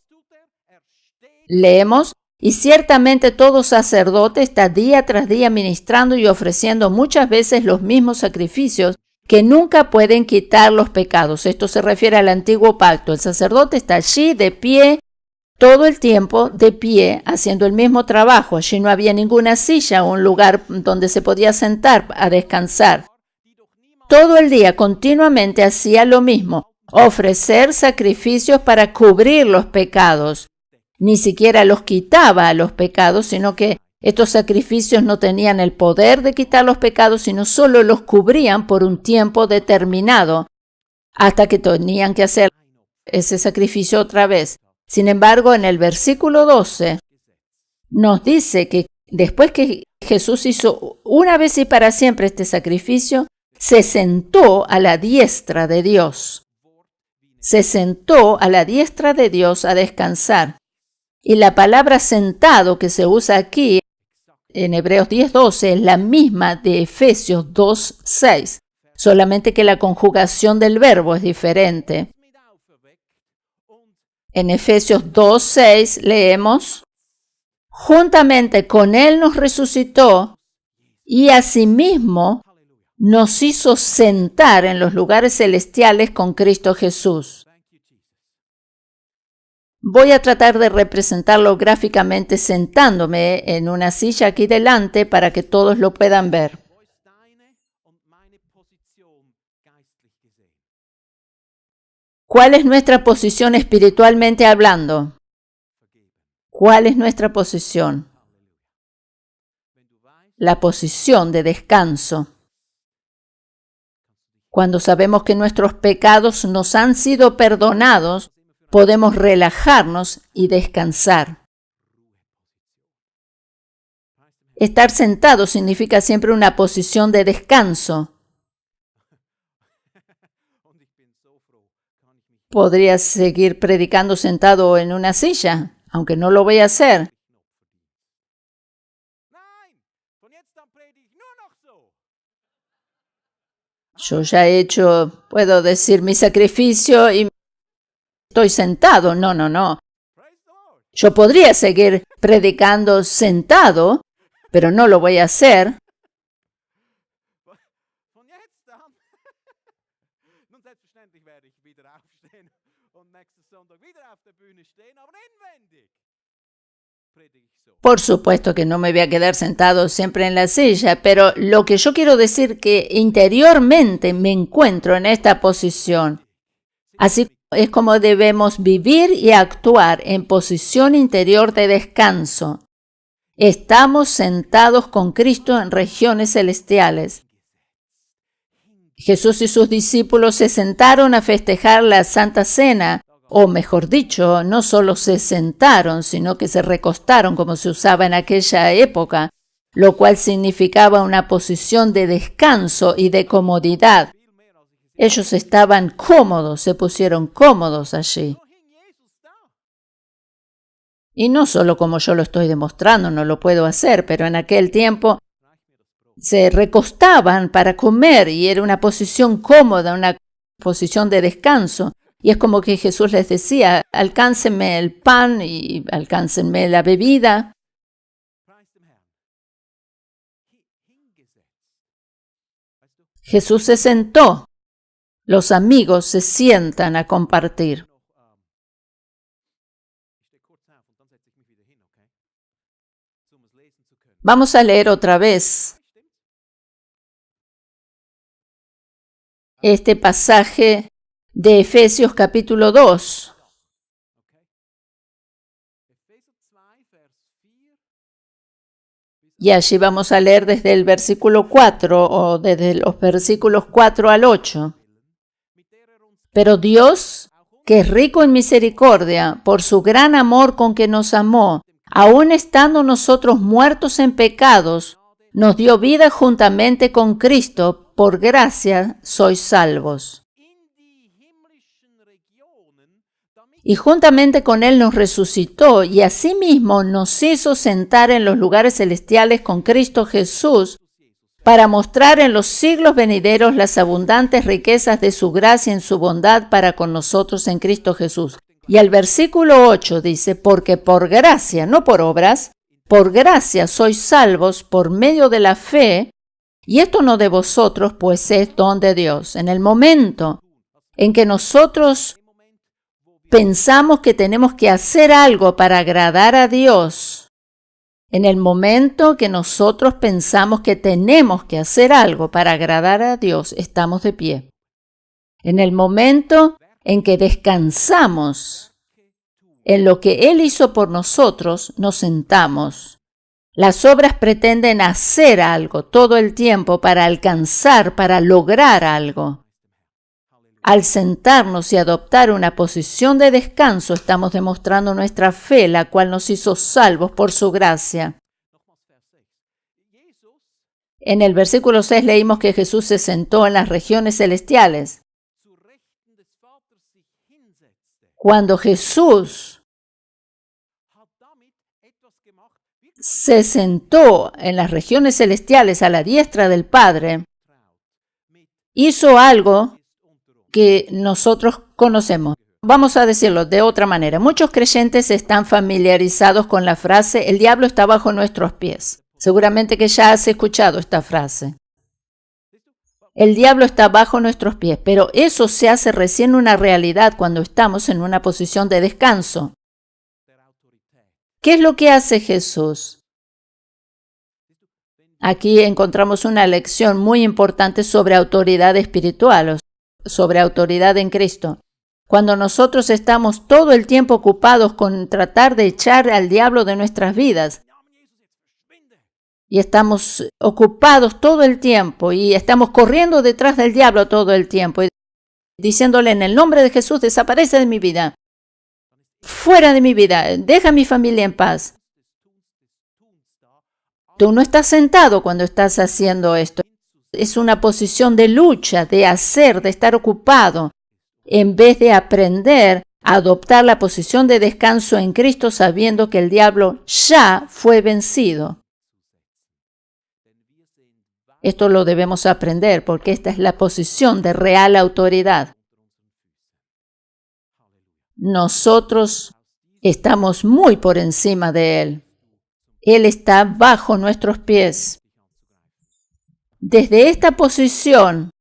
Speaker 1: leemos, y ciertamente todo sacerdote está día tras día ministrando y ofreciendo muchas veces los mismos sacrificios que nunca pueden quitar los pecados. Esto se refiere al antiguo pacto. El sacerdote está allí de pie, todo el tiempo de pie, haciendo el mismo trabajo. Allí no había ninguna silla o un lugar donde se podía sentar a descansar. Todo el día continuamente hacía lo mismo, ofrecer sacrificios para cubrir los pecados. Ni siquiera los quitaba a los pecados, sino que estos sacrificios no tenían el poder de quitar los pecados, sino solo los cubrían por un tiempo determinado, hasta que tenían que hacer ese sacrificio otra vez. Sin embargo, en el versículo 12 nos dice que después que Jesús hizo una vez y para siempre este sacrificio, se sentó a la diestra de Dios. Se sentó a la diestra de Dios a descansar. Y la palabra sentado que se usa aquí en Hebreos 10:12 es la misma de Efesios 2:6, solamente que la conjugación del verbo es diferente. En Efesios 2:6 leemos, juntamente con Él nos resucitó y asimismo nos hizo sentar en los lugares celestiales con Cristo Jesús. Voy a tratar de representarlo gráficamente sentándome en una silla aquí delante para que todos lo puedan ver. ¿Cuál es nuestra posición espiritualmente hablando? ¿Cuál es nuestra posición? La posición de descanso. Cuando sabemos que nuestros pecados nos han sido perdonados, podemos relajarnos y descansar. Estar sentado significa siempre una posición de descanso. Podría seguir predicando sentado en una silla, aunque no lo voy a hacer. Yo ya he hecho, puedo decir, mi sacrificio y estoy sentado. No. Yo podría seguir predicando sentado, pero no lo voy a hacer. Por supuesto que no me voy a quedar sentado siempre en la silla, pero lo que yo quiero decir que interiormente me encuentro en esta posición. Así es como debemos vivir y actuar en posición interior de descanso. Estamos sentados con Cristo en regiones celestiales. Jesús y sus discípulos se sentaron a festejar la Santa Cena, o mejor dicho, no solo se sentaron, sino que se recostaron como se usaba en aquella época, lo cual significaba una posición de descanso y de comodidad. Ellos estaban cómodos, se pusieron cómodos allí. Y no solo como yo lo estoy demostrando, no lo puedo hacer, pero en aquel tiempo se recostaban para comer y era una posición cómoda, una posición de descanso. Y es como que Jesús les decía, alcáncenme el pan y alcáncenme la bebida. Jesús se sentó. Los amigos se sientan a compartir. Vamos a leer otra vez este pasaje de Efesios capítulo 2. Y allí vamos a leer desde el versículo 4 o desde los versículos 4 al 8. Pero Dios, que es rico en misericordia, por su gran amor con que nos amó, aun estando nosotros muertos en pecados, nos dio vida juntamente con Cristo, por gracia sois salvos. Y juntamente con Él nos resucitó y asimismo nos hizo sentar en los lugares celestiales con Cristo Jesús, para mostrar en los siglos venideros las abundantes riquezas de su gracia en su bondad para con nosotros en Cristo Jesús. Y el versículo 8 dice, porque por gracia, no por obras, por gracia sois salvos por medio de la fe, y esto no de vosotros, pues es don de Dios. En el momento en que nosotros pensamos que tenemos que hacer algo para agradar a Dios, en el momento que nosotros pensamos que tenemos que hacer algo para agradar a Dios, estamos de pie. En el momento en que descansamos en lo que Él hizo por nosotros, nos sentamos. Las obras pretenden hacer algo todo el tiempo para alcanzar, para lograr algo. Al sentarnos y adoptar una posición de descanso, estamos demostrando nuestra fe, la cual nos hizo salvos por su gracia. En el versículo 6 leímos que Jesús se sentó en las regiones celestiales. Cuando Jesús se sentó en las regiones celestiales a la diestra del Padre, hizo algo que nosotros conocemos. Vamos a decirlo de otra manera. Muchos creyentes están familiarizados con la frase, el diablo está bajo nuestros pies. Seguramente que ya has escuchado esta frase. El diablo está bajo nuestros pies, pero eso se hace recién una realidad cuando estamos en una posición de descanso. ¿Qué es lo que hace Jesús? Aquí encontramos una lección muy importante sobre autoridad espiritual, sobre autoridad en Cristo. Cuando nosotros estamos todo el tiempo ocupados con tratar de echar al diablo de nuestras vidas, y estamos ocupados todo el tiempo, y estamos corriendo detrás del diablo todo el tiempo, y diciéndole en el nombre de Jesús, desaparece de mi vida, fuera de mi vida, deja a mi familia en paz. Tú no estás sentado cuando estás haciendo esto. Es una posición de lucha, de hacer, de estar ocupado, en vez de aprender a adoptar la posición de descanso en Cristo sabiendo que el diablo ya fue vencido. Esto lo debemos aprender porque esta es la posición de real autoridad. Nosotros estamos muy por encima de Él. Él está bajo nuestros pies. Desde esta posición,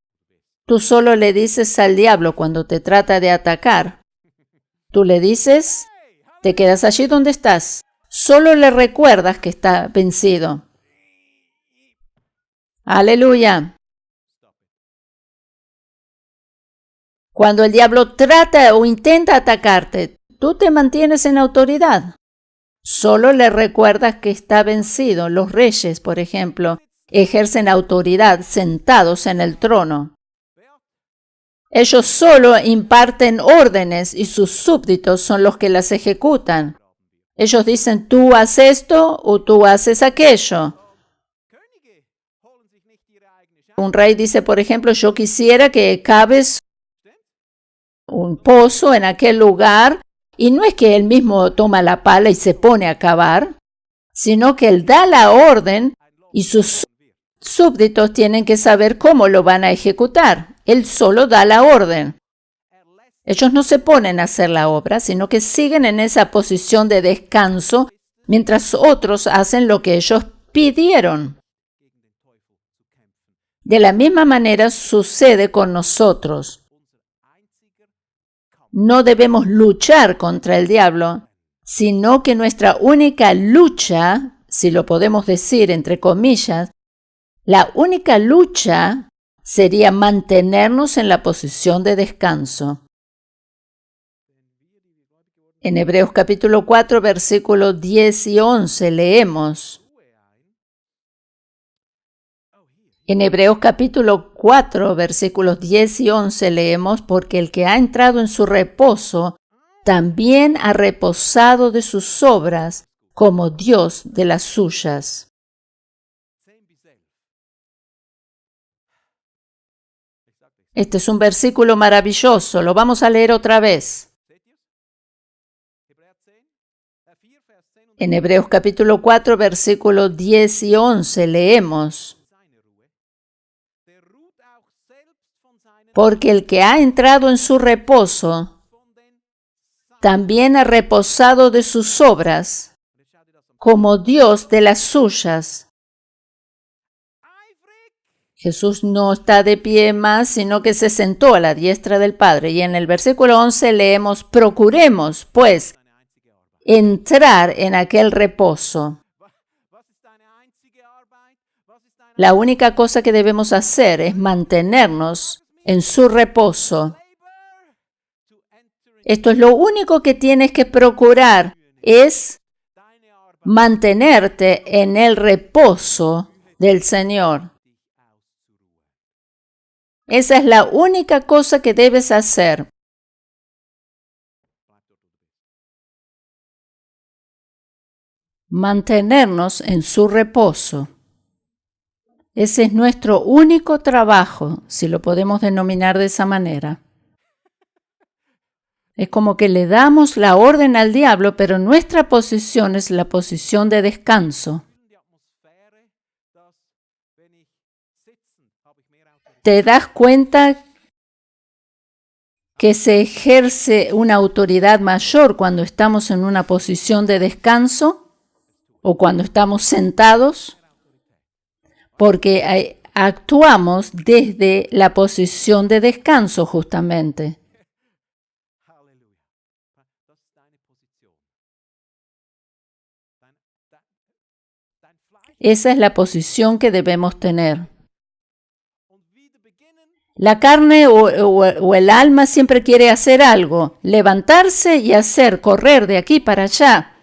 Speaker 1: tú solo le dices al diablo cuando te trata de atacar. Tú le dices, te quedas allí donde estás. Solo le recuerdas que está vencido. Aleluya. Cuando el diablo trata o intenta atacarte, tú te mantienes en autoridad. Solo le recuerdas que está vencido. Los reyes, por ejemplo, ejercen autoridad sentados en el trono. Ellos solo imparten órdenes y sus súbditos son los que las ejecutan. Ellos dicen, tú haces esto o tú haces aquello. Un rey dice, por ejemplo, yo quisiera que caves un pozo en aquel lugar, y no es que él mismo toma la pala y se pone a cavar, sino que él da la orden y sus súbditos tienen que saber cómo lo van a ejecutar. Él solo da la orden. Ellos no se ponen a hacer la obra, sino que siguen en esa posición de descanso mientras otros hacen lo que ellos pidieron. De la misma manera sucede con nosotros. No debemos luchar contra el diablo, sino que nuestra única lucha, si lo podemos decir entre comillas, la única lucha sería mantenernos en la posición de descanso. En Hebreos capítulo 4, versículos 10 y 11 leemos. En Hebreos capítulo 4, versículos 10 y 11 leemos, porque el que ha entrado en su reposo, también ha reposado de sus obras, como Dios de las suyas. Este es un versículo maravilloso, lo vamos a leer otra vez. En Hebreos capítulo 4, versículos 10 y 11 leemos. Porque el que ha entrado en su reposo, también ha reposado de sus obras, como Dios de las suyas. Jesús no está de pie más, sino que se sentó a la diestra del Padre. Y en el versículo 11 leemos, procuremos, pues, entrar en aquel reposo. La única cosa que debemos hacer es mantenernos en su reposo. Esto es lo único que tienes que procurar, es mantenerte en el reposo del Señor. Esa es la única cosa que debes hacer. Mantenernos en su reposo. Ese es nuestro único trabajo, si lo podemos denominar de esa manera. Es como que le damos la orden al diablo, pero nuestra posición es la posición de descanso. ¿Te das cuenta que se ejerce una autoridad mayor cuando estamos en una posición de descanso o cuando estamos sentados? Porque actuamos desde la posición de descanso justamente. Esa es la posición que debemos tener. La carne o el alma siempre quiere hacer algo, levantarse y hacer, correr de aquí para allá.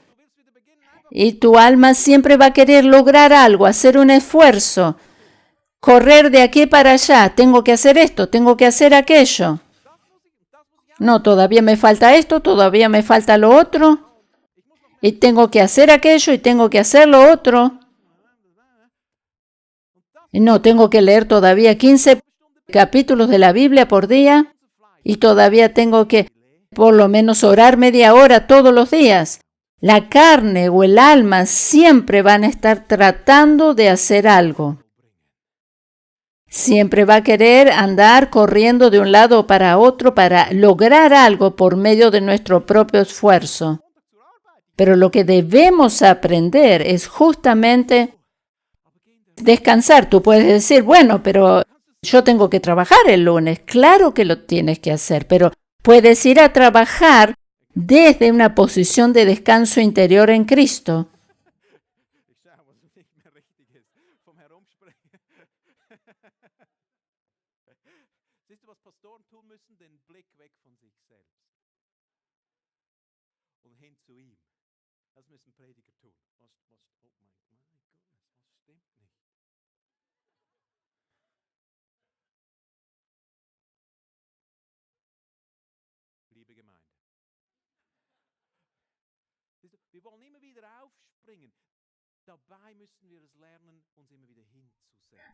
Speaker 1: Y tu alma siempre va a querer lograr algo, hacer un esfuerzo, correr de aquí para allá. Tengo que hacer esto, tengo que hacer aquello. No, todavía me falta esto, todavía me falta lo otro. Y tengo que hacer aquello y tengo que hacer lo otro. No, tengo que leer todavía 15 capítulos de la Biblia por día y todavía tengo que por lo menos orar media hora todos los días. La carne o el alma siempre van a estar tratando de hacer algo. Siempre va a querer andar corriendo de un lado para otro para lograr algo por medio de nuestro propio esfuerzo. Pero lo que debemos aprender es justamente descansar. Tú puedes decir, bueno, pero yo tengo que trabajar el lunes. Claro que lo tienes que hacer, pero puedes ir a trabajar desde una posición de descanso interior en Cristo.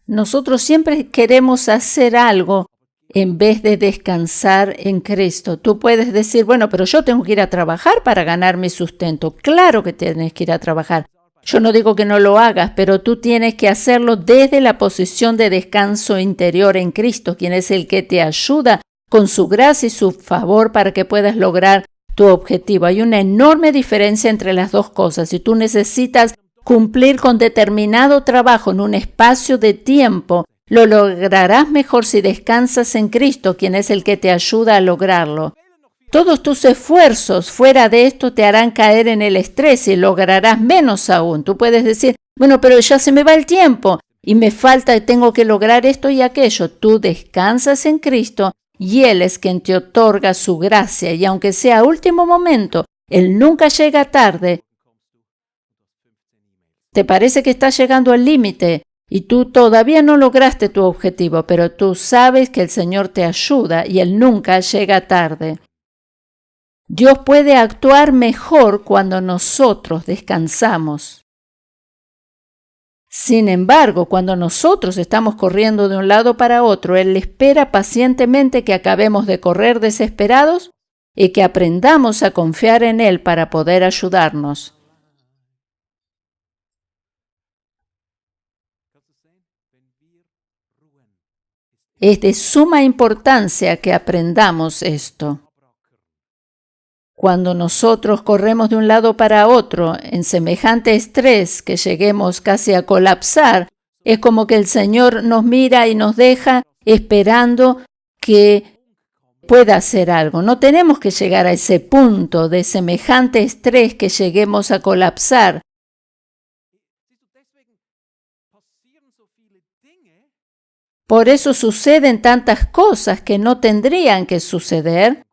Speaker 1: Nosotros siempre queremos hacer algo en vez de descansar en Cristo. Tú puedes decir, bueno, pero yo tengo que ir a trabajar para ganar mi sustento. Claro que tienes que ir a trabajar. Yo no digo que no lo hagas, pero tú tienes que hacerlo desde la posición de descanso interior en Cristo, quien es el que te ayuda con su gracia y su favor para que puedas lograr tu objetivo. Hay una enorme diferencia entre las dos cosas. Si tú necesitas cumplir con determinado trabajo en un espacio de tiempo, lo lograrás mejor si descansas en Cristo, quien es el que te ayuda a lograrlo. Todos tus esfuerzos fuera de esto te harán caer en el estrés y lograrás menos aún. Tú puedes decir, bueno, pero ya se me va el tiempo y me falta, tengo que lograr esto y aquello. Tú descansas en Cristo y Él es quien te otorga su gracia. Y aunque sea a último momento, Él nunca llega tarde. Te parece que estás llegando al límite y tú todavía no lograste tu objetivo, pero tú sabes que el Señor te ayuda y Él nunca llega tarde. Dios puede actuar mejor cuando nosotros descansamos. Sin embargo, cuando nosotros estamos corriendo de un lado para otro, Él espera pacientemente que acabemos de correr desesperados y que aprendamos a confiar en Él para poder ayudarnos. Es de suma importancia que aprendamos esto. Cuando nosotros corremos de un lado para otro en semejante estrés que lleguemos casi a colapsar, es como que el Señor nos mira y nos deja esperando que pueda hacer algo. No tenemos que llegar a ese punto de semejante estrés que lleguemos a colapsar. Por eso suceden tantas cosas que no tendrían que suceder,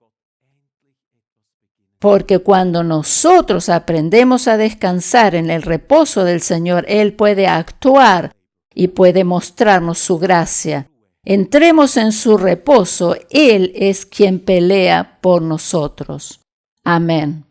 Speaker 1: porque cuando nosotros aprendemos a descansar en el reposo del Señor, Él puede actuar y puede mostrarnos su gracia. Entremos en su reposo, Él es quien pelea por nosotros. Amén.